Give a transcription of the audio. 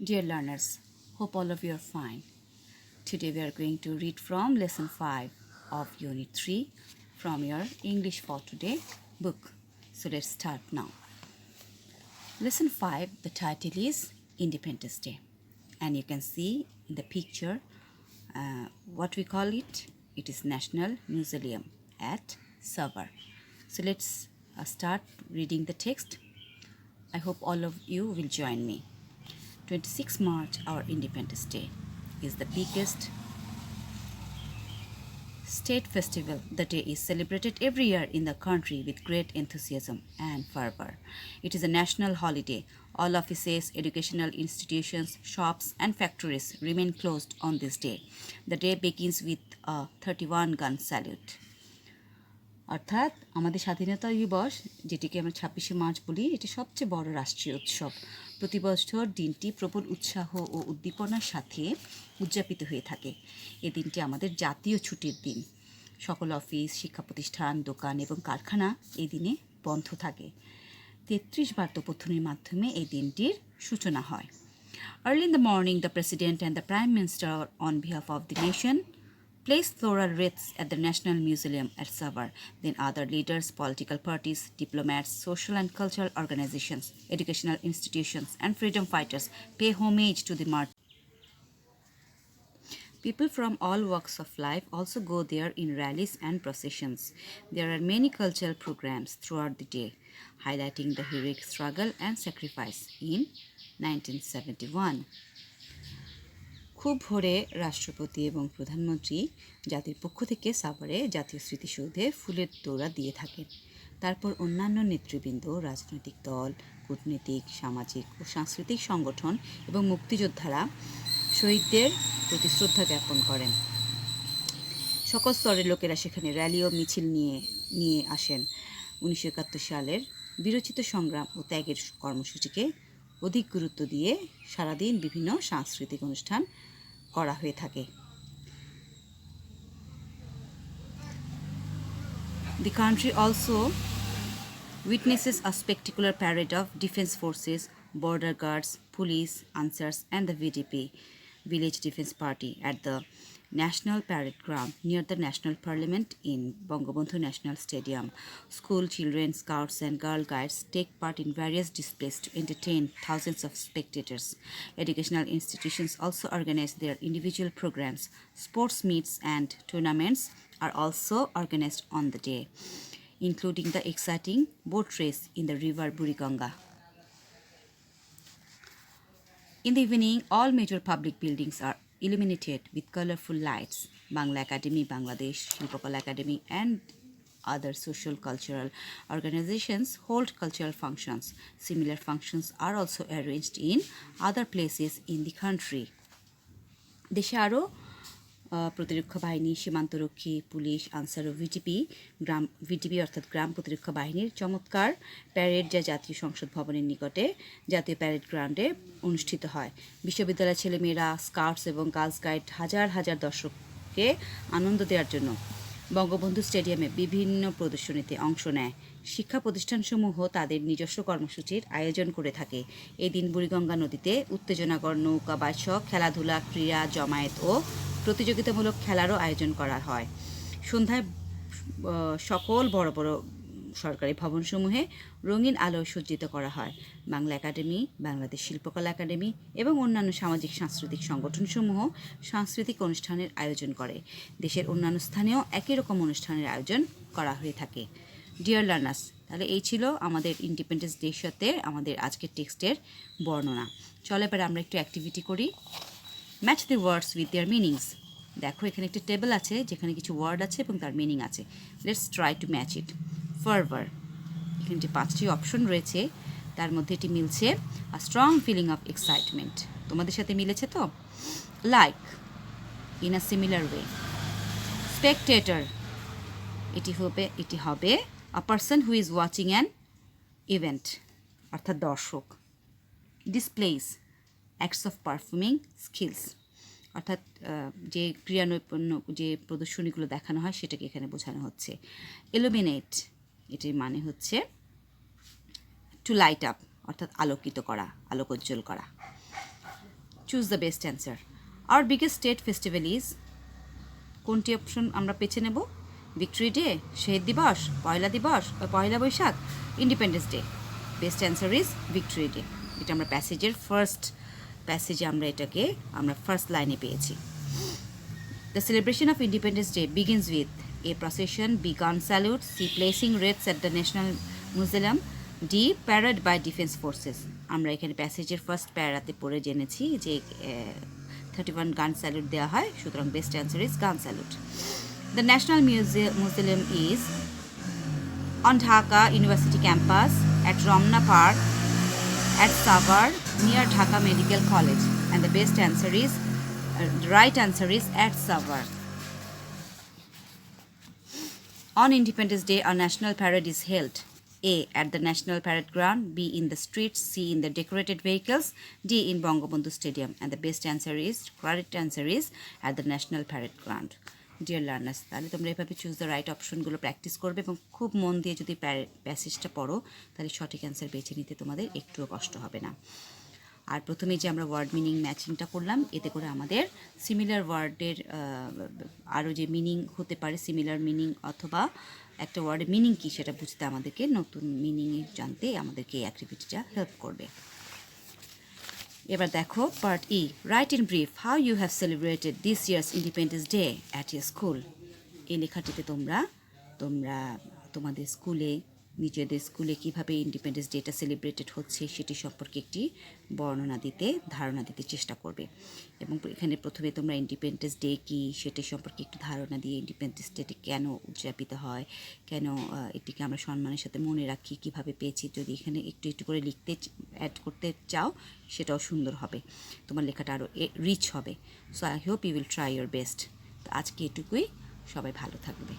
Dear learners, hope all of you are fine. Today we are going to read from lesson 5 of unit 3 from your English for Today book. So let's start now. Lesson 5, the title is Independence Day. And you can see in the picture what we call it. It is National Museum at Savar. So let's start reading the text. I hope all of you will join me. 26 March, our Independence Day, is the biggest state festival. The day is celebrated every year in the country with great enthusiasm and fervor. It is a national holiday. All offices, educational institutions, shops, and factories remain closed on this day. The day begins with a 31-gun salute. অর্থাৎ আমাদের স্বাধীনতা দিবস যেটিকে আমরা 26শে March বলি, এটি সবচেয়ে বড় রাষ্ট্রীয় উৎসব। প্রতি বছর দিনটি প্রবল উৎসাহ ও উদ্দীপনার সাথে উদযাপিত হয়ে থাকে। এই দিনটি আমাদের জাতীয় ছুটির দিন। সকল অফিস, শিক্ষা প্রতিষ্ঠান, দোকান এবং কারখানা এই দিনে বন্ধ থাকে। 33 বার তোপধ্বনির মাধ্যমে এই দিনটির সূচনা হয়। Early in the morning, the President and the Prime Minister, on behalf of the nation, placed floral wreaths at the National Museum at Savar. Then other leaders, political parties, diplomats, social and cultural organizations, educational institutions, and freedom fighters pay homage to the martyrs. People from all walks of life also go there in rallies and processions. There are many cultural programs throughout the day, highlighting the heroic struggle and sacrifice in 1971. খুব ভোরে রাষ্ট্রপতি এবং প্রধানমন্ত্রী জাতির পক্ষ থেকে সাভারে জাতীয় স্মৃতিসৌধে ফুলের তোড়া দিয়ে থাকেন। তারপর অন্যান্য নেতৃবৃন্দ, রাজনৈতিক দল, কূটনীতিক, সামাজিক ও সাংস্কৃতিক সংগঠন এবং মুক্তিযোদ্ধারা শহীদদের প্রতি শ্রদ্ধা জ্ঞাপন করেন। সকল স্তরের লোকেরা সেখানে র্যালি ও মিছিল নিয়ে আসেন। 1971 সালের বিরচিত সংগ্রাম ও ত্যাগের কর্মসূচিকে অধিক গুরুত্ব দিয়ে সারাদিন বিভিন্ন সাংস্কৃতিক অনুষ্ঠান করা হয়ে থাকে। The country also witnesses a spectacular parade of defense forces, border guards, police, ansars, and the VDP, Village Defense Party, at the National Parade Ground near the National Parliament in Bangabandhu National Stadium. School children, scouts, and Girl Guides take part in various displays to entertain thousands of spectators. Educational institutions also organize their individual programs. Sports meets and tournaments are also organized on the day, including the exciting boat race in the river Buriganga. In the evening, all major public buildings are illuminated with colorful lights. Bangla Academy, Bangladesh, Shilpakala Academy, and other social cultural organizations hold cultural functions. Similar functions are also arranged in other places in the country. দেশে আরও প্রতিরক্ষা বাহিনী, সীমান্তরক্ষী, police, answer ও VTP অর্থাৎ গ্রাম প্রতিরক্ষা বাহিনীর চমৎকার parade যা জাতীয় সংসদ ভবনের নিকটে জাতীয় প্যারেড গ্রাউন্ডে অনুষ্ঠিত হয়। বিশ্ববিদ্যালয়ের ছেলেমেয়েরা, স্কাউটস এবং গার্লস গাইড হাজার হাজার দর্শককে আনন্দ দেওয়ার জন্য বঙ্গবন্ধু স্টেডিয়ামে বিভিন্ন প্রদর্শনীতে অংশ নেয়। শিক্ষা প্রতিষ্ঠানসমূহ তাদের নিজস্ব কর্মসূচির আয়োজন করে থাকে। এই দিন বুড়িগঙ্গা নদীতে উত্তেজনাকর নৌকা বাইচ, খেলাধুলা, ক্রীড়া, জমায়েত ও প্রতিযোগিতামূলক খেলারও আয়োজন করা হয়। সন্ধ্যায় সকল বড় বড় সরকারি ভবনসমূহে রঙিন আলো সজ্জিত করা হয়। বাংলা একাডেমি, বাংলাদেশ শিল্পকলা একাডেমি এবং অন্যান্য সামাজিক সাংস্কৃতিক সংগঠনসমূহ সাংস্কৃতিক অনুষ্ঠানের আয়োজন করে। দেশের অন্যান্য স্থানেও একই রকম অনুষ্ঠানের আয়োজন করা হয়ে থাকে। ডিয়ার লার্নার্স, তাহলে এই ছিল আমাদের ইন্ডিপেন্ডেন্স ডের সাথে আমাদের আজকের টেক্সটের বর্ণনা। চলো এবার আমরা একটু অ্যাক্টিভিটি করি। Match the words with their meanings. দেখো এখানে একটা টেবিল আছে যেখানে কিছু ওয়ার্ড আছে এবং তার মিনিং আছে। Let's try to match it. Fervour, এখানে যে 5টি অপশন রয়েছে তার মধ্যে এটি মিলছে a strong feeling of excitement. তোমাদের সাথে মিলেছে তো? Like, in a similar way. Spectator, এটি হবে a person who is watching an event অর্থাৎ দর্শক। Displays, acts of performing skills অর্থাৎ যে ক্রিয়ানৈপুণ্য যে প্রদর্শনীগুলো দেখানো হয় সেটাকে এখানে বোঝানো হচ্ছে। ইলুমিনেট, এটির মানে হচ্ছে টু লাইট আপ অর্থাৎ আলোকিত করা, আলোকোজ্জ্বল করা। Choose the best answer. Our biggest state festival is, কোনটি অপশন আমরা বেছে নেব? ভিক্টরি ডে, শহীদ দিবস, Poila Boishakh, Independence Day. Best answer is Victory Day. এটা আমরা প্যাসেজে আমরা ফার্স্ট লাইনে পেয়েছি। The celebration of Independence Day begins with a procession, B. gun salute, C. placing wreaths at the National Museum, D. parade by defense forces. আমরা এখানে প্যাসেজের first প্যারাতে পড়ে জেনেছি যে 31 গান স্যালুট দেওয়া হয়, সুতরাং বেস্ট অ্যান্সার ইজ গান salute. The National Museum is on Dhaka University campus, at Ramna Park, at Savar, near Dhaka Medical College. And the best answer is, the right answer is at Savar. On Independence Day, a national parade is held. A. At the National Parade Ground, B. in the streets, C. in the decorated vehicles, D. in Bangabandhu Stadium. And the best answer is, correct answer is, at the National Parade Ground. Dear learners, তাহলে তোমরা এভাবে choose the right অপশনগুলো practice করবে এবং খুব মন দিয়ে যদি প্যাসেজটা পড়ো তাহলে সঠিক অ্যান্সার বেছে নিতে তোমাদের একটুও কষ্ট হবে না। আর প্রথমে যে আমরা ওয়ার্ড মিনিং ম্যাচিংটা করলাম, এতে করে আমাদের সিমিলার ওয়ার্ডের আরও যে মিনিং হতে পারে, সিমিলার মিনিং অথবা একটা ওয়ার্ডের মিনিং কী সেটা বুঝতে আমাদেরকে, নতুন মিনিংয়ে জানতে আমাদেরকে এই অ্যাক্টিভিটিটা হেল্প করবে। এবার দেখো part E, write in brief how you have celebrated this year's Independence Day at your school. এই লেখাটিতে তোমরা তোমাদের স্কুলে, নিজেদের স্কুলে কীভাবে ইন্ডিপেন্ডেন্স ডেটা সেলিব্রেটেড হচ্ছে সেটি সম্পর্কে একটি ধারণা দিতে চেষ্টা করবে। এবং এখানে প্রথমে তোমরা ইন্ডিপেন্ডেন্স ডে কী সেটি সম্পর্কে একটু ধারণা দিয়ে, ইন্ডিপেন্ডেন্স ডেটি কেন উদযাপিত হয়, কেন এটিকে আমরা সম্মানের সাথে মনে রাখি, কীভাবে পেয়েছি, যদি এখানে একটু একটু করে লিখতে অ্যাড করতে চাও সেটাও সুন্দর হবে, তোমার লেখাটা আরও রিচ হবে। So I hope you will try your best. তো আজকে এটুকুই, সবাই ভালো থাকবে।